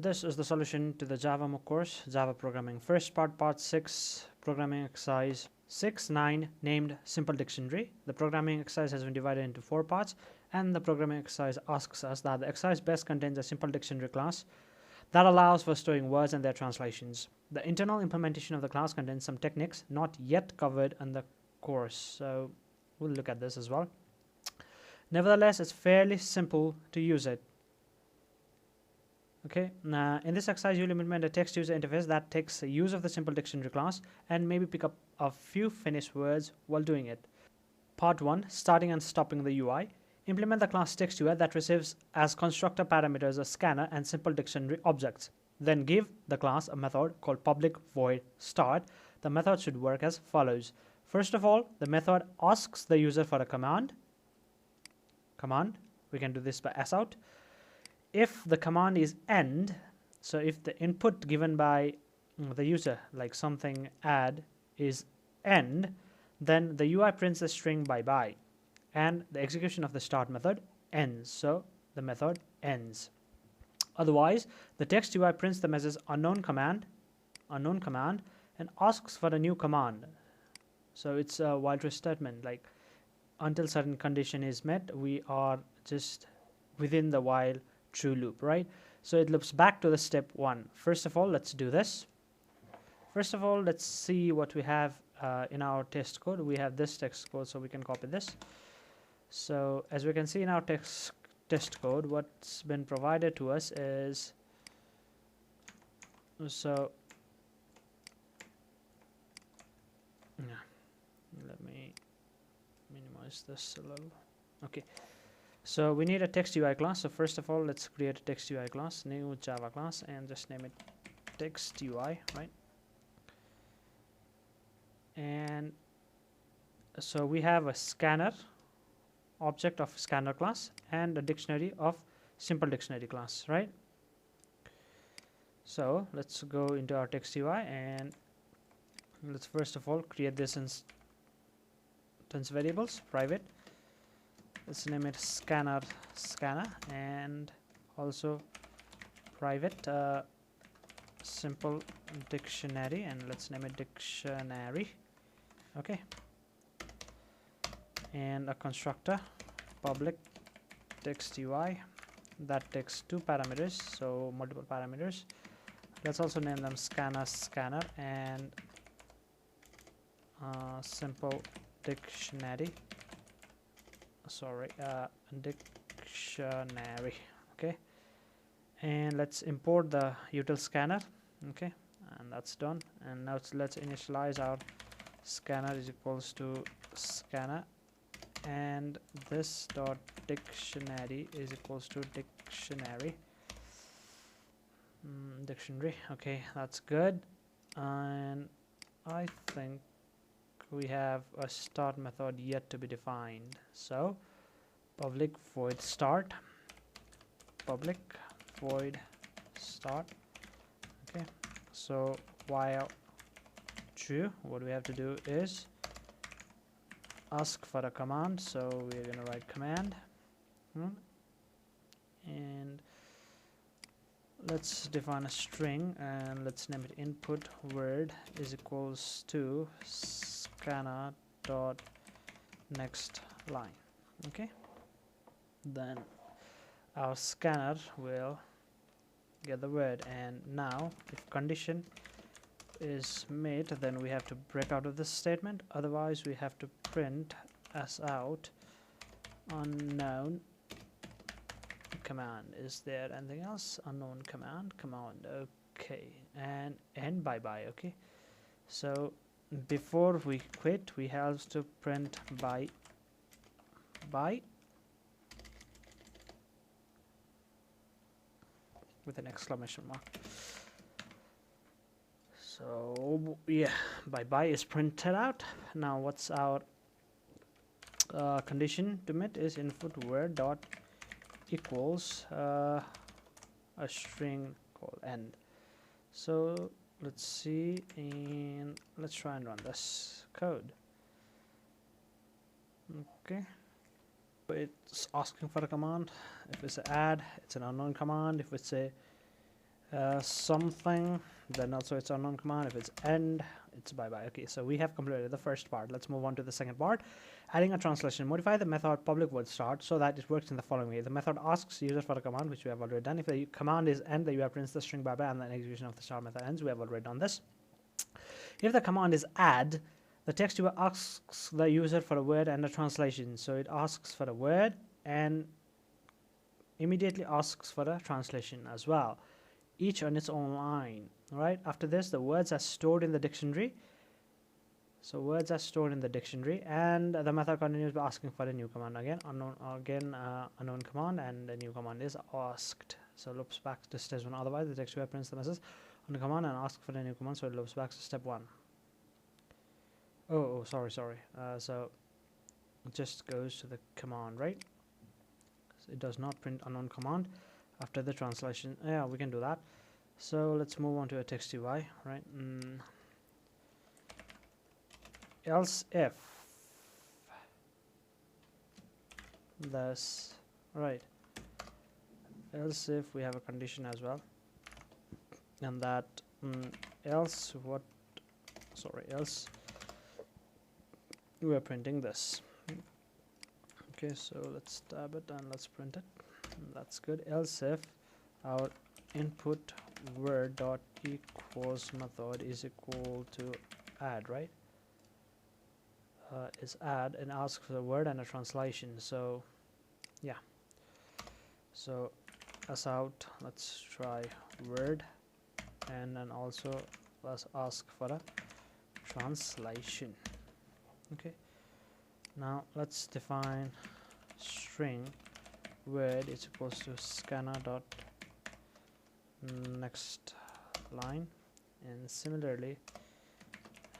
This is the solution to the Java MOOC course, Java Programming. First part 6, Programming Exercise 6.9, named Simple Dictionary. The programming exercise has been divided into 4 parts, and the programming exercise asks us that the exercise best contains a simple dictionary class that allows for storing words and their translations. The internal implementation of the class contains some techniques not yet covered in the course, so we'll look at this as well. Nevertheless, it's fairly simple to use it. Okay, now in this exercise you'll implement a text user interface that takes use of the simple dictionary class and maybe pick up a few finished words while doing it. Part 1, starting and stopping the UI. Implement the class text UI that receives as constructor parameters a scanner and simple dictionary objects. Then give the class a method called public void start. The method should work as follows. First of all, the method asks the user for a command. We can do this by sout. If the command is end, so if the input given by the user, like something add, is end, then the UI prints the string bye and the execution of the start method ends, so the method ends. Otherwise, the text UI prints the message unknown command and asks for a new command. So it's a while true statement, like until certain condition is met, we are just within the while true loop, right? So it loops back to the step 1. First of all, let's do this. First of all, let's see what we have in our test code. We have this text code, so we can copy this. So as we can see in our test code, what's been provided to us is, so yeah, let me minimize this a little. Okay, so we need a text UI class. So first of all, let's create a text UI class, new Java class, and just name it text UI, right? And so we have a scanner object of scanner class and a dictionary of simple dictionary class, right? So let's go into our text UI and let's first of all create this instance variables, private. Let's name it scanner and also private simple dictionary, and let's name it dictionary. Okay, and a constructor public text UI that takes 2 parameters, so multiple parameters. Let's also name them scanner and simple dictionary, dictionary. Okay, and let's import the util scanner. Okay, and that's done. And now let's initialize our scanner is equals to scanner, and this dot dictionary is equals to dictionary. Dictionary. Okay, that's good. And I think we have a start method yet to be defined. So public void start, public void start. Okay, so while true, what we have to do is ask for a command. So we're going to write command, and let's define a string, and let's name it input word is equals to scanner dot next line. Okay, then our scanner will get the word, and now if condition is met, then we have to break out of this statement. Otherwise, we have to print sout unknown command. Is there anything else? Unknown command. Okay, and end bye. Okay, so before we quit, we have to print bye with an exclamation mark. So yeah, bye is printed out. Now what's our condition to meet is input word dot equals a string called end. So let's see, and let's try and run this code. Okay, it's asking for a command. If it's an add, it's an unknown command. If it's a something, then also it's unknown command. If it's end, it's bye bye. Okay, so we have completed the first part. Let's move on to the second part. Adding a translation. Modify the method public void start so that it works in the following way. The method asks user for a command, which we have already done. If the command is end, the user prints the string bye bye and then execution of the start method ends. We have already done this. If the command is add, the text viewer asks the user for a word and a translation. So it asks for a word and immediately asks for a translation as well, each on its own line. Right after this, the words are stored in the dictionary. So words are stored in the dictionary, and the method continues by asking for a new command. Unknown command, and the new command is asked. So loops back to step 1. Otherwise, the text viewer prints the message on the command and asks for the new command. So it loops back to step 1. Sorry. So it just goes to the command, right? So it does not print unknown command after the translation. Yeah, we can do that. So let's move on to a text UI, right? Else if this, right, else if we have a condition as well, and that else we are printing this. Okay, so let's tab it and let's print it. That's good. Else if our input word dot equals method is equal to add, right? Is add and ask for the word and a translation. So yeah, so as out, let's try word, and then also let's ask for a translation. Okay, now let's define string word is equals to scanner dot next line, and similarly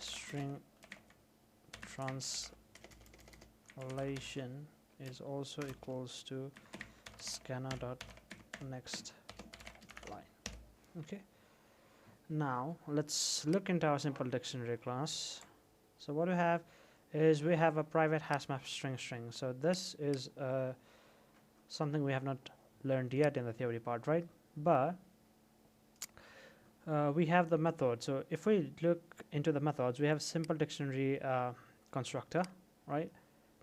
string translation is also equals to scanner dot next line. Okay, now let's look into our simple dictionary class. So what we have is we have a private hash map string. So this is something we have not learned yet in the theory part, right? But we have the method. So if we look into the methods, we have simple dictionary constructor, right,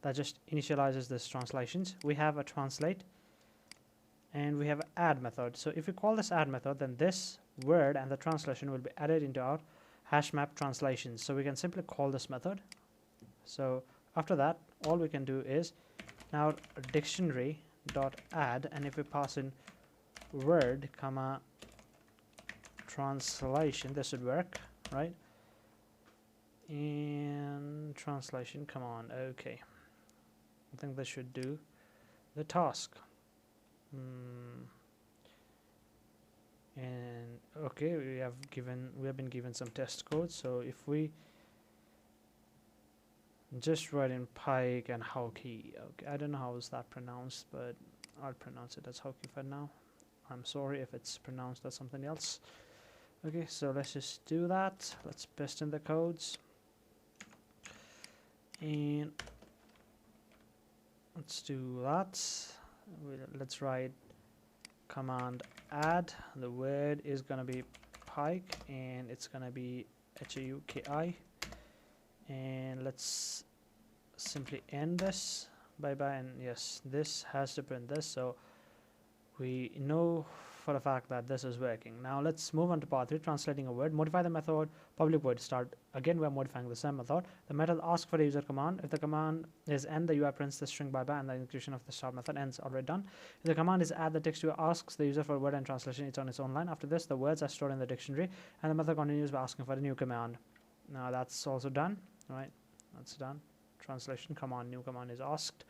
that just initializes this translations. We have a translate, and we have an add method. So if we call this add method, then this word and the translation will be added into our hash map translations. So we can simply call this method. So after that, all we can do is now dictionary dot add, and if we pass in word comma translation, this should work, right? And translation, come on. Okay, I think this should do the task. And okay, we have been given some test code. So if we just write in pike and hokey, okay, I don't know how is that pronounced, but I'll pronounce it as hokey for now. I'm sorry if it's pronounced as something else. Okay, so let's just do that. Let's paste in the codes, and let's do that. Let's write command add. The word is gonna be pike, and it's gonna be HAUKI, and let's simply end this bye bye, and yes, this has to print this, so we know for a fact that this is working. Now let's move on to part 3, translating a word. Modify the method public void start. Again, we're modifying the same method. The method asks for a user command. If the command is end, the UI prints the string bye bye, and the execution of the start method ends. Already done. If the command is add, the text viewer asks the user for a word and translation. It's on its own line. After this, the words are stored in the dictionary, and the method continues by asking for a new command. Now that's also done. All right, that's done. Translation command, new command is asked.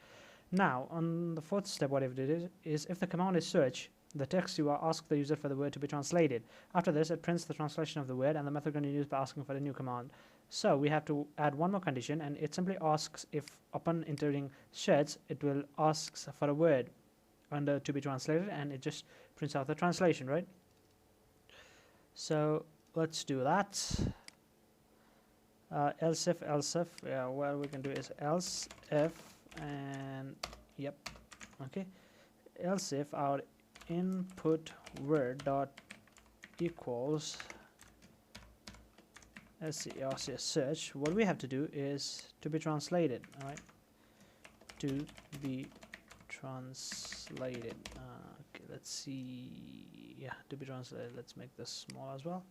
Now on the fourth step, what if it is if the command is search, the text viewer asks the user for the word to be translated. After this, it prints the translation of the word, and the method continues by asking for a new command. So we have to add one more condition, and it simply asks if upon entering search, it will ask for a word under to be translated, and it just prints out the translation, right? So let's do that. Else if, yeah, what we can do is else if, and yep, okay, else if our input word dot equals SCRCS search, what we have to do is to be translated. All right, to be translated. Okay, let's see. Yeah, to be translated. Let's make this small as well.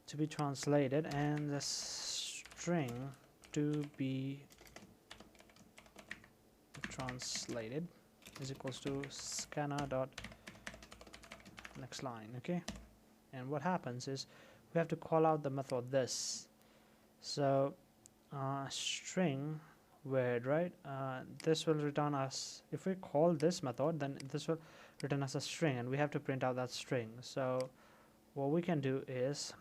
To be translated, and the string to be translated is equals to scanner dot next line. Okay, and what happens is we have to call out the method this. So string word, right? This will return us, if we call this method, then this will return us a string, and we have to print out that string. So what we can do is,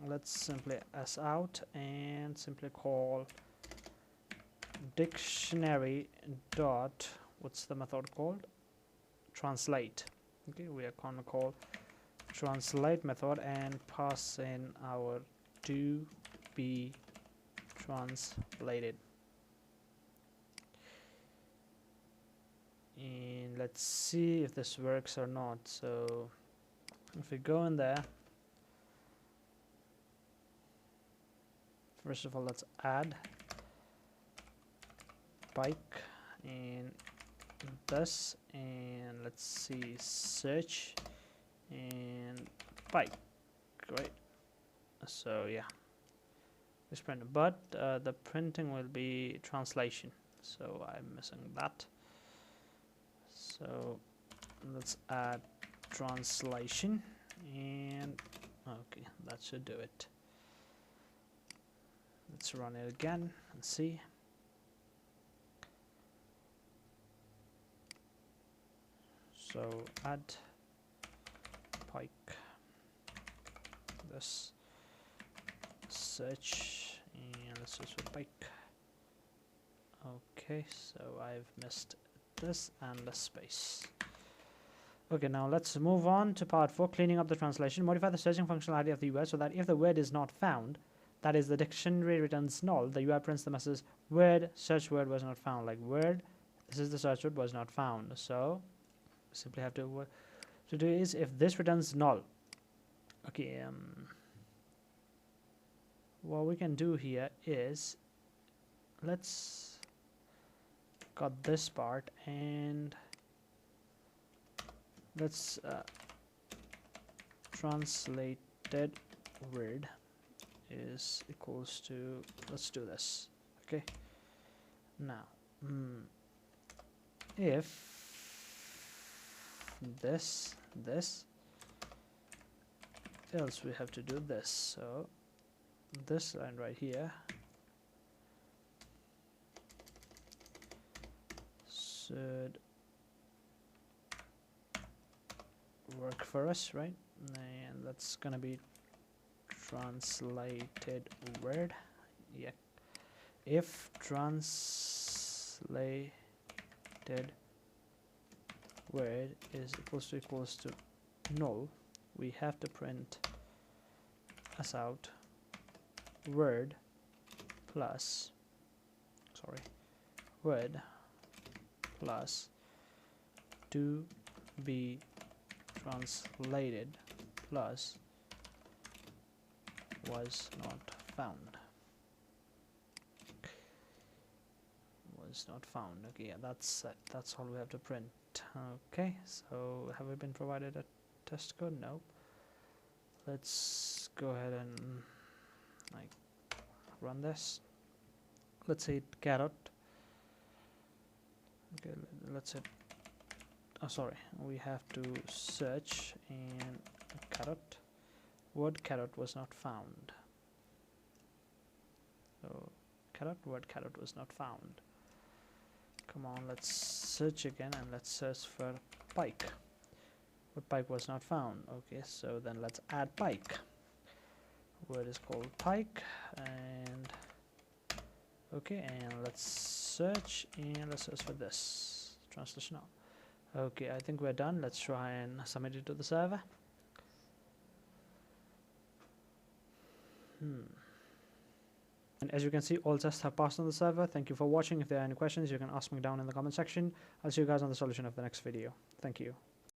let's simply s out and simply call dictionary dot, what's the method called? Translate. Okay, we are gonna call translate method and pass in our to be translated. And let's see if this works or not. So if we go in there, first of all, let's add bike and this, and let's see search and bike, right? So yeah, it's printed, but the printing will be translation, so I'm missing that. So let's add translation, and okay, that should do it. Let's run it again and see. So add pike, this search, and let's search for pike. Okay, so I've missed this and the space. Okay, now let's move on to part 4, cleaning up the translation. Modify the searching functionality of the UI so that if the word is not found, that is, the dictionary returns null, the UI prints the message word search word was not found, like word, this is the search word was not found. So simply have to do is, if this returns null, okay, what we can do here is, let's cut this part and let's translated word is equals to, let's do this. Okay, now if this else we have to do this. So this line right here should work for us, right? And that's gonna be translated word. Yeah, if translated word is equals to null, we have to print us out word plus, sorry, word plus to be translated plus was not found. Was not found. Okay, yeah, that's it. That's all we have to print. Okay, so have we been provided a test code? No. Let's go ahead and like run this. Let's say carrot. Okay, let's say, oh sorry, we have to search and carrot, word carrot was not found. So carrot, word carrot was not found. Come on, let's search again and let's search for pike. But pike was not found. Okay, so then let's add pike. Word is called pike, and okay, and let's search and let's search for this translation now. Okay, I think we're done. Let's try and submit it to the server. And as you can see, all tests have passed on the server. Thank you for watching. If there are any questions, you can ask me down in the comment section. I'll see you guys on the solution of the next video. Thank you.